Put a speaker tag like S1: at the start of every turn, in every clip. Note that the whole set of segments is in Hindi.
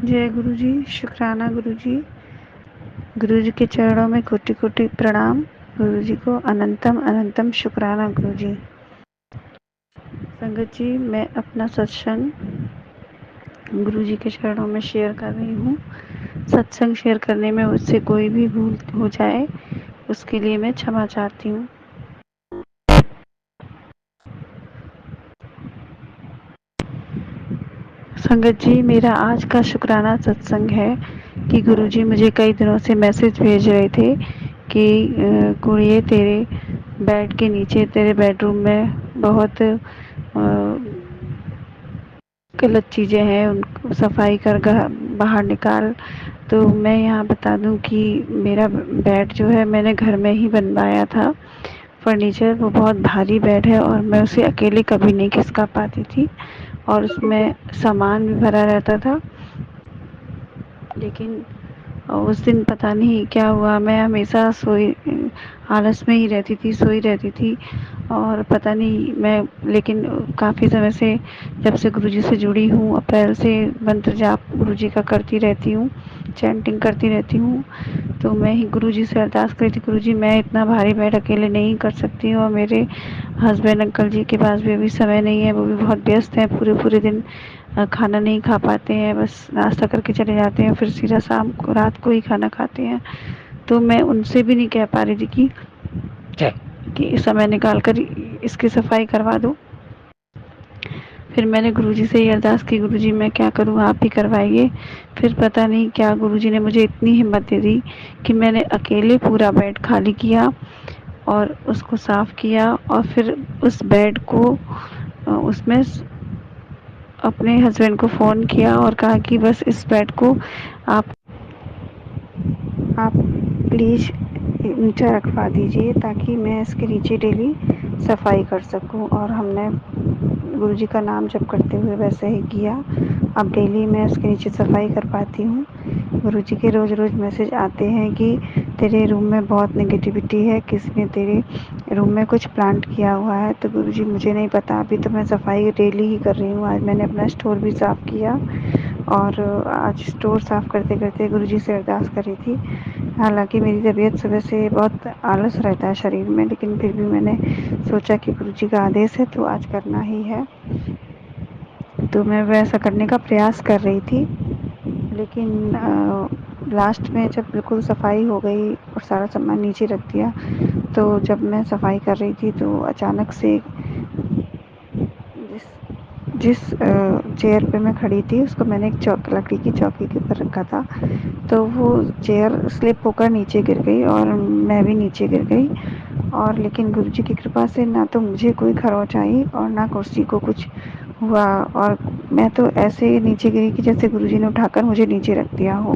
S1: जय गुरु जी। शुक्राना गुरु जी। गुरु जी के चरणों में कोटि कोटि प्रणाम। गुरु जी को अनंतम अनंतम शुक्राना गुरु जी। संगत जी, मैं अपना सत्संग गुरु जी के चरणों में शेयर कर रही हूँ। सत्संग शेयर करने में मुझसे कोई भी भूल हो जाए उसके लिए मैं क्षमा चाहती हूँ। संगत जी, मेरा आज का शुक्राना सत्संग है कि गुरुजी मुझे कई दिनों से मैसेज भेज रहे थे कि कुड़िए, तेरे बेड के नीचे, तेरे बेडरूम में बहुत गलत चीज़ें हैं, उनको सफाई कर बाहर निकाल। तो मैं यहाँ बता दूँ कि मेरा बेड जो है मैंने घर में ही बनवाया था। फर्नीचर वो बहुत भारी बेड है और मैं उसे अकेले कभी नहीं खिसका पाती थी और उसमें सामान भी भरा रहता था। लेकिन उस दिन पता नहीं क्या हुआ, मैं हमेशा आलस में ही रहती थी, सोई रहती थी। और पता नहीं मैं, लेकिन काफ़ी समय से, जब से गुरुजी से जुड़ी हूँ, अप्रैल से मंत्र जाप गुरुजी का करती रहती हूँ, चैंटिंग करती रहती हूँ। तो मैं ही गुरुजी से अरदास करी थी, गुरुजी मैं इतना भारी बेड अकेले नहीं कर सकती हूँ और मेरे हस्बैंड अंकल जी के पास भी अभी समय नहीं है, वो भी बहुत व्यस्त हैं, पूरे पूरे दिन खाना नहीं खा पाते हैं, बस नाश्ता करके चले जाते हैं, फिर सीधा शाम को रात को ही खाना खाते हैं। तो मैं उनसे भी नहीं कह पा रही थी कि समय निकाल कर इसकी सफाई करवा दो। फिर मैंने गुरुजी से ये अरदास की, गुरुजी मैं क्या करूँ, आप ही करवाइए। फिर पता नहीं क्या गुरुजी ने मुझे इतनी हिम्मत दे दी कि मैंने अकेले पूरा बेड खाली किया और उसको साफ़ किया और फिर उस बेड को उसमें अपने हस्बैंड को फ़ोन किया और कहा कि बस इस बेड को आप प्लीज़ नीचे रखवा दीजिए ताकि मैं इसके नीचे डेली सफाई कर सकूं। और हमने गुरुजी का नाम जप करते हुए वैसे ही किया। अब डेली मैं इसके नीचे सफाई कर पाती हूँ। गुरुजी के रोज़ रोज़ मैसेज आते हैं कि तेरे रूम में बहुत नेगेटिविटी है, किसने तेरे रूम में कुछ प्लांट किया हुआ है। तो गुरुजी मुझे नहीं पता, अभी तो मैं सफाई डेली ही कर रही हूँ। आज मैंने अपना स्टोर भी साफ़ किया और आज स्टोर साफ़ करते करते गुरुजी से अरदास करी थी। हालांकि मेरी तबीयत सुबह से बहुत आलस रहता है शरीर में, लेकिन फिर भी मैंने सोचा कि गुरुजी का आदेश है तो आज करना ही है। तो मैं वैसा करने का प्रयास कर रही थी, लेकिन लास्ट में जब बिल्कुल सफाई हो गई और सारा सामान नीचे रख दिया, तो जब मैं सफाई कर रही थी तो अचानक से जिस जिस चेयर पे मैं खड़ी थी उसको मैंने एक लकड़ी की चौकी के ऊपर रखा था, तो वो चेयर स्लिप होकर नीचे गिर गई और मैं भी नीचे गिर गई। और लेकिन गुरुजी की कृपा से ना तो मुझे कोई खरोंच आई और ना कुर्सी को कुछ हुआ, और मैं तो ऐसे नीचे गिरी कि जैसे गुरुजी ने उठाकर मुझे नीचे रख दिया हो।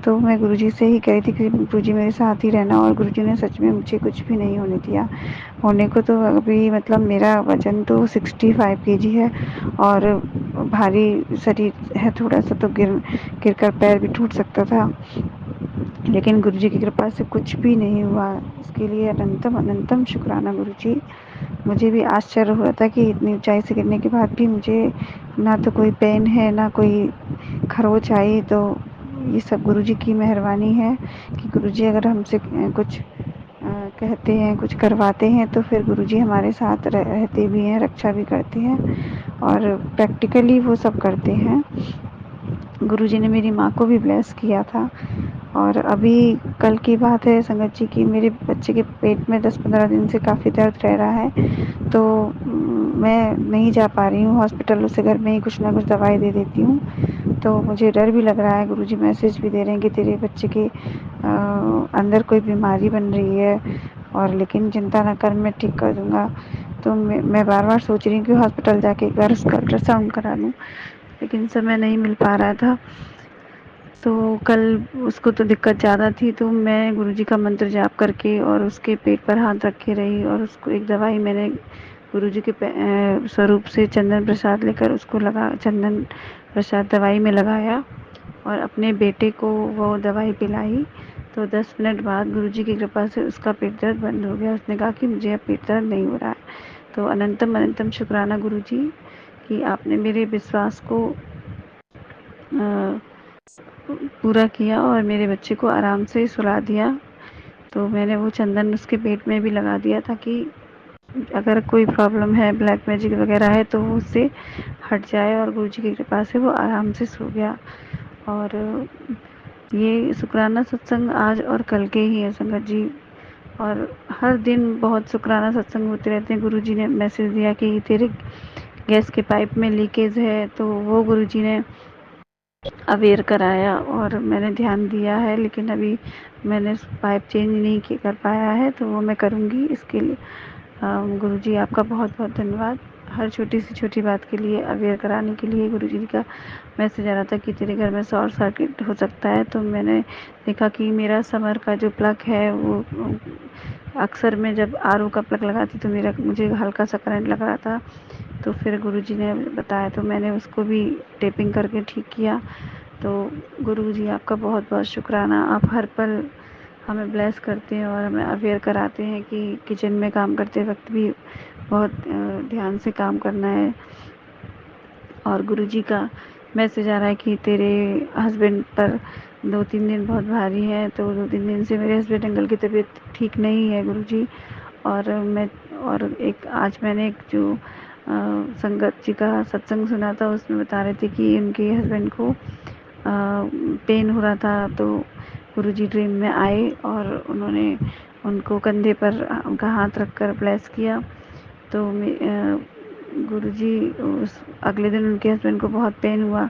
S1: तो मैं गुरुजी से ही कही थी कि गुरुजी मेरे साथ ही रहना, और गुरुजी ने सच में मुझे कुछ भी नहीं होने दिया। होने को तो अभी मतलब मेरा वज़न तो 65 केजी है और भारी शरीर है थोड़ा सा, तो गिर कर पैर भी टूट सकता था, लेकिन गुरुजी की कृपा से कुछ भी नहीं हुआ। इसके लिए अनंतम अनंतम शुक्राना गुरुजी। मुझे भी आश्चर्य हो रहा था कि इतनी ऊंचाई से गिरने के बाद भी मुझे ना तो कोई पेन है ना कोई खरोच आई। तो ये सब गुरुजी की मेहरबानी है कि गुरुजी अगर हमसे कुछ कहते हैं, कुछ करवाते हैं, तो फिर गुरुजी हमारे साथ रहते भी हैं, रक्षा भी करते हैं और प्रैक्टिकली वो सब करते हैं। गुरुजी ने मेरी माँ को भी ब्लेस किया था। और अभी कल की बात है संगत जी की, मेरे बच्चे के पेट में 10-15 दिन से काफ़ी दर्द रह रहा है। तो मैं नहीं जा पा रही हूँ हॉस्पिटल, उसे घर में ही कुछ ना कुछ दवाई दे देती हूँ। तो मुझे डर भी लग रहा है, गुरुजी मैसेज भी दे रहे हैं कि तेरे बच्चे के अंदर कोई बीमारी बन रही है, और लेकिन चिंता ना कर, मैं ठीक कर दूँगा। तो मैं बार बार सोच रही हूँ कि हॉस्पिटल जाके एक बार उसका अल्ट्रासाउंड करा लूँ, लेकिन समय नहीं मिल पा रहा था। तो कल उसको तो दिक्कत ज़्यादा थी, तो मैं गुरुजी का मंत्र जाप करके और उसके पेट पर हाथ रखे रही, और उसको एक दवाई मैंने गुरुजी के स्वरूप से चंदन प्रसाद लेकर उसको लगा, चंदन प्रसाद दवाई में लगाया और अपने बेटे को वो दवाई पिलाई। तो 10 मिनट बाद गुरुजी की कृपा से उसका पेट दर्द बंद हो गया। उसने कहा कि मुझे अब पेट दर्द नहीं हो रहा है। तो अनंतम अनंतम शुक्राना गुरुजी कि आपने मेरे विश्वास को पूरा किया और मेरे बच्चे को आराम से सुला दिया। तो मैंने वो चंदन उसके पेट में भी लगा दिया ताकि अगर कोई प्रॉब्लम है, ब्लैक मैजिक वगैरह है, तो वो उससे हट जाए और गुरुजी की कृपा से वो आराम से सो गया। और ये शुक्राना सत्संग आज और कल के ही है संगत जी, और हर दिन बहुत शुक्राना सत्संग होते रहते हैं। गुरुजी ने मैसेज दिया कि तेरे गैस के पाइप में लीकेज है, तो वो गुरुजी ने अवेयर कराया और मैंने ध्यान दिया है, लेकिन अभी मैंने पाइप चेंज नहीं कर पाया है, तो वो मैं करूँगी। इसके लिए गुरुजी आपका बहुत बहुत धन्यवाद। हर छोटी से छोटी बात के लिए अवेयर कराने के लिए गुरुजी का मैसेज आ रहा था कि तेरे घर में शॉर्ट सर्किट हो सकता है। तो मैंने देखा कि मेरा समर का जो प्लग है वो अक्सर मैं जब आरओ का प्लग लगाती तो मुझे हल्का सा करंट लग रहा था। तो फिर गुरुजी ने बताया तो मैंने उसको भी टेपिंग करके ठीक किया। तो गुरुजी आपका बहुत बहुत शुक्राना। आप हर पल हमें ब्लेस करते हैं और हमें अवेयर कराते हैं कि किचन में काम करते वक्त भी बहुत ध्यान से काम करना है। और गुरुजी का मैसेज आ रहा है कि तेरे हस्बैंड पर 2-3 दिन बहुत भारी है। तो 2-3 दिन से मेरे हस्बैंड अंकल की तबीयत ठीक नहीं है गुरुजी। और मैं और एक आज मैंने एक जो संगत जी का सत्संग सुना था, उसमें बता रहे थे कि उनके हस्बैंड को पेन हो रहा था। तो गुरुजी ड्रीम में आए और उन्होंने उनको कंधे पर उनका हाथ रखकर ब्लेस किया। तो गुरुजी उस अगले दिन उनके हस्बैंड को बहुत पेन हुआ,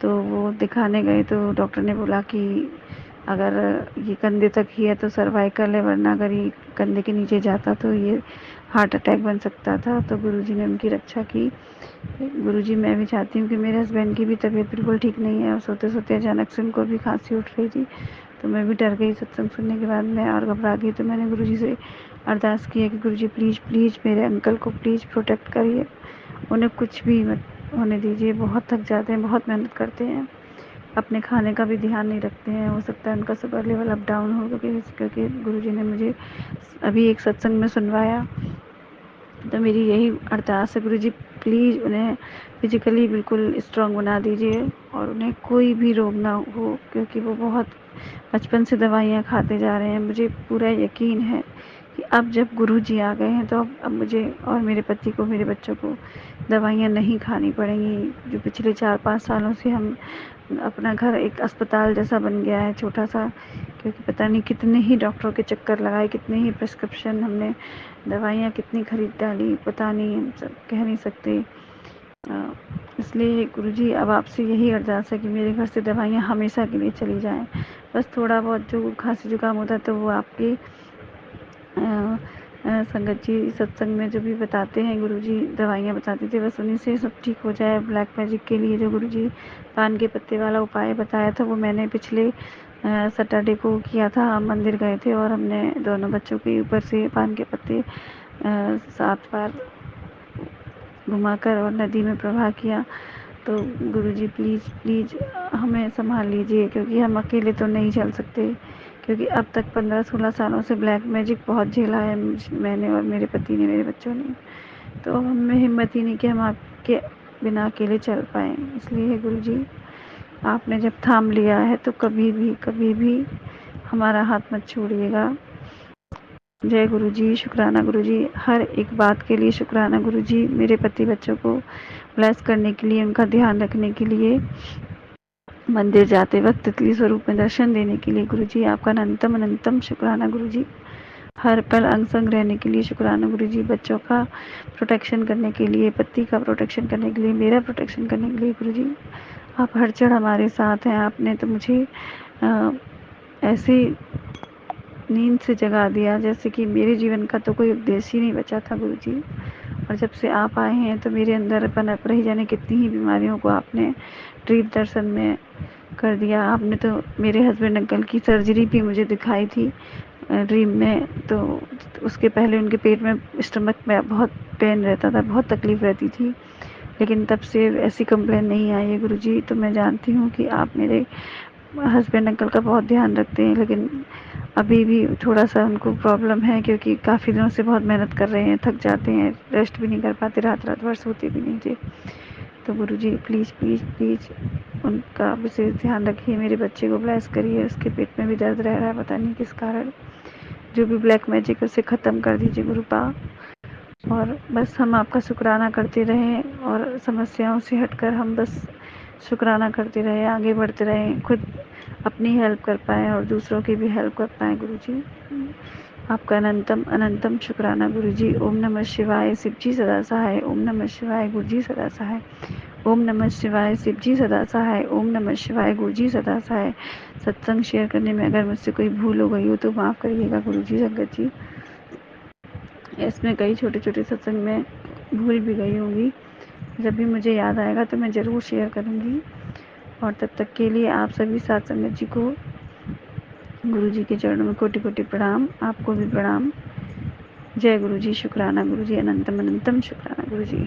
S1: तो वो दिखाने गए। तो डॉक्टर ने बोला कि अगर ये कंधे तक ही है तो सर्वाइकल है, वरना अगर ये कंधे के नीचे जाता तो ये हार्ट अटैक बन सकता था। तो गुरुजी ने उनकी रक्षा की। गुरुजी मैं भी चाहती हूँ कि मेरे हस्बैंड की भी तबीयत बिल्कुल ठीक नहीं है और सोते सोते अचानक से उनको भी खांसी उठ रही थी। तो मैं भी डर गई सत्संग सुनने के बाद, मैं और घबरा गई। तो मैंने गुरुजी से अरदास की है कि गुरुजी प्लीज़ प्लीज़ मेरे अंकल को प्लीज़ प्रोटेक्ट करिए, उन्हें कुछ भी मत होने दीजिए। बहुत थक जाते हैं, बहुत मेहनत करते हैं, अपने खाने का भी ध्यान नहीं रखते हैं। हो सकता है उनका शुगर लेवल अप डाउन हो, क्योंकि गुरुजी ने मुझे अभी एक सत्संग में सुनवाया। तो मेरी यही अरदास है गुरुजी प्लीज़ उन्हें फिजिकली बिल्कुल स्ट्रांग बना दीजिए और उन्हें कोई भी रोग ना हो, क्योंकि वो बहुत बचपन से दवाइयाँ खाते जा रहे हैं। मुझे पूरा यकीन है कि अब जब गुरुजी आ गए हैं तो अब मुझे और मेरे पति को, मेरे बच्चों को दवाइयाँ नहीं खानी पड़ेंगी। जो पिछले 4-5 सालों से हम अपना घर एक अस्पताल जैसा बन गया है, छोटा सा, क्योंकि पता नहीं कितने ही डॉक्टरों के चक्कर लगाए, कितने ही प्रिस्क्रिप्शन हमने, दवाइयाँ कितनी खरीद डाली, पता नहीं, हम सब कह नहीं सकते। इसलिए गुरुजी अब आपसे यही अरदास है कि मेरे घर से दवाइयाँ हमेशा के लिए चली जाएं। बस थोड़ा बहुत जो खांसी जुकाम होता है तो वो आपके संगत जी सत्संग में जो भी बताते हैं, गुरुजी दवाइयाँ बताते थे, बस उन्हीं से सब ठीक हो जाए। ब्लैक मैजिक के लिए जो गुरुजी पान के पत्ते वाला उपाय बताया था, वो मैंने पिछले सैटरडे को किया था। हम मंदिर गए थे और हमने दोनों बच्चों के ऊपर से पान के पत्ते 7 बार घुमाकर और नदी में प्रवाह किया। तो गुरुजी प्लीज़ प्लीज़ हमें संभाल लीजिए, क्योंकि हम अकेले तो नहीं चल सकते। क्योंकि अब तक 15-16 सालों से ब्लैक मैजिक बहुत झेला है मैंने और मेरे पति ने, मेरे बच्चों ने। तो हमें हिम्मत ही नहीं कि हम आपके बिना अकेले चल पाएँ। इसलिए गुरुजी आपने जब थाम लिया है तो कभी भी हमारा हाथ मत छोड़िएगा। जय गुरुजी, शुक्राना गुरुजी, हर एक बात के लिए शुक्राना गुरुजी। मेरे पति बच्चों को ब्लेस करने के लिए, उनका ध्यान रखने के लिए, मंदिर जाते वक्त तितली स्वरूप में दर्शन देने के लिए गुरुजी आपका अनंतम अनंतम शुक्राना गुरुजी। हर पल अंग संग रहने के लिए शुक्राना गुरुजी। बच्चों का प्रोटेक्शन करने के लिए, पति का प्रोटेक्शन करने के लिए, मेरा प्रोटेक्शन करने के लिए गुरुजी आप हर क्षण हमारे साथ हैं। आपने तो मुझे ऐसी नींद से जगा दिया जैसे कि मेरे जीवन का तो कोई उद्देश्य ही नहीं बचा था गुरुजी। और जब से आप आए हैं तो मेरे अंदर पनप रही जाने कितनी ही बीमारियों को आपने ड्रीम दर्शन में कर दिया। आपने तो मेरे हस्बैंड अंकल की सर्जरी भी मुझे दिखाई थी ड्रीम में। तो उसके पहले उनके पेट में, स्टमक में बहुत पेन रहता था, बहुत तकलीफ रहती थी, लेकिन तब से ऐसी कंप्लेन नहीं आई है गुरुजी। तो मैं जानती हूँ कि आप मेरे हस्बैंड अंकल का बहुत ध्यान रखते हैं, लेकिन अभी भी थोड़ा सा उनको प्रॉब्लम है, क्योंकि काफ़ी दिनों से बहुत मेहनत कर रहे हैं, थक जाते हैं, रेस्ट भी नहीं कर पाते, रात रात भर सोते भी नहीं थे। तो गुरुजी प्लीज़ प्लीज़ प्लीज़ उनका विशेष ध्यान रखिए, मेरे बच्चे को ब्लेस करिए, उसके पेट में भी दर्द रह रहा है पता नहीं किस कारण, जो भी ब्लैक मैजिक उसे ख़त्म कर दीजिए गुरुपा। और बस हम आपका शुक्राना करते रहें और समस्याओं से हटकर हम बस शुक्राना करते रहें, आगे बढ़ते रहें, खुद अपनी हेल्प कर पाएँ और दूसरों की भी हेल्प कर पाएँ गुरुजी। आपका अनंतम अनंतम शुक्राना गुरुजी। ओम नमः शिवाय, शिव जी सदा सहाय। ओम नमः शिवाय, गुरुजी सदा सहाय। ओम नमः शिवाय, शिव जी सदा सहाय। ओम नमः शिवाय, गुरुजी सदा सहाय। सत्संग शेयर करने में अगर मुझसे कोई भूल हो गई हो तो माफ़ करिएगा गुरुजी, संगत जी। इसमें कई छोटे छोटे सत्संग में भूल भी गई होंगी, जब भी मुझे याद आएगा तो मैं ज़रूर शेयर करूँगी। और तब तक के लिए आप सभी साथ संगत जी को गुरु जी के चरणों में कोटि कोटि प्रणाम। आपको भी प्रणाम। जय गुरु जी, शुक्राना गुरु जी, अनंतम अनंतम शुक्राना गुरु जी।